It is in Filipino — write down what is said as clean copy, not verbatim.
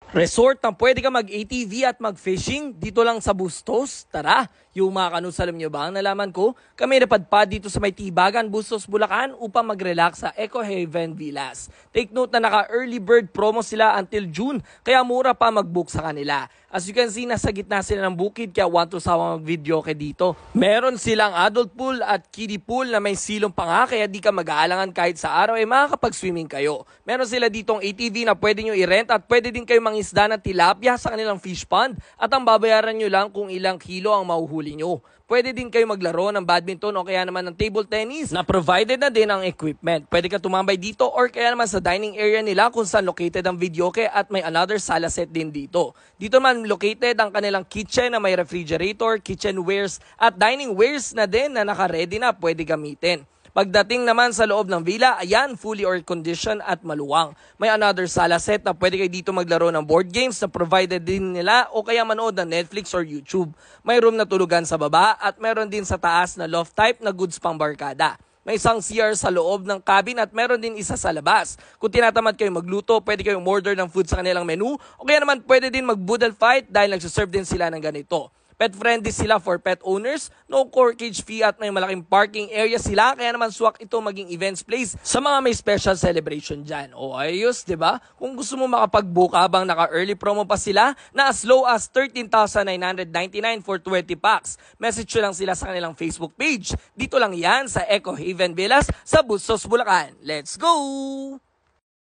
Resort na pwede ka mag-ATV at mag-fishing dito lang sa Bustos. Tara, yung mga kanus, alam nyo ba ang nalaman ko? Kami napadpad dito sa may Tibagan, Bustos, Bulacan upang mag-relax sa Eco Haven Villas. Take note na naka-early bird promo sila until June, kaya mura pa mag-book sa kanila. As you can see, nasa gitna sila ng bukid kaya want to sawa mag-video kay dito. Meron silang adult pool at kiddie pool na may silong pa nga kaya di ka mag-aalangan kahit sa araw ay makakapag-swimming kayo. Meron sila ditong ATV na pwede nyo i-rent at pwede din kayo mangisda ng tilapia sa kanilang fish pond at ang babayaran nyo lang kung ilang kilo ang mahuhuli nyo. Pwede din kayo maglaro ng badminton o kaya naman ng table tennis na provided na din ang equipment. Pwede ka tumambay dito or kaya naman sa dining area nila kung saan located ang videoke at may another sala set din dito. Dito man located ang kanilang kitchen na may refrigerator, kitchenwares at dining wares na din na naka-ready na pwede gamitin. Pagdating naman sa loob ng villa, ayan, fully air-conditioned at maluwang. May another sala set na pwede kayo dito maglaro ng board games na provided din nila o kaya manood ng Netflix or YouTube. May room na tulugan sa baba at meron din sa taas na loft type na goods pang barkada. May isang CR sa loob ng cabin at meron din isa sa labas. Kung tinatamad kayo magluto, pwede kayong order ng food sa kanilang menu o kaya naman pwede din mag-boodle fight dahil nagsuserve din sila ng ganito. Pet friendly sila for pet owners, no corkage fee at may malaking parking area sila kaya naman swak ito maging events place sa mga may special celebration dyan. O ayos, diba? Kung gusto mo makapag-book habang naka-early promo pa sila na as low as 13,999 for 20 packs. Message nyo lang sila sa kanilang Facebook page. Dito lang yan sa Eco Haven Villas sa Bustos, Bulacan. Let's go!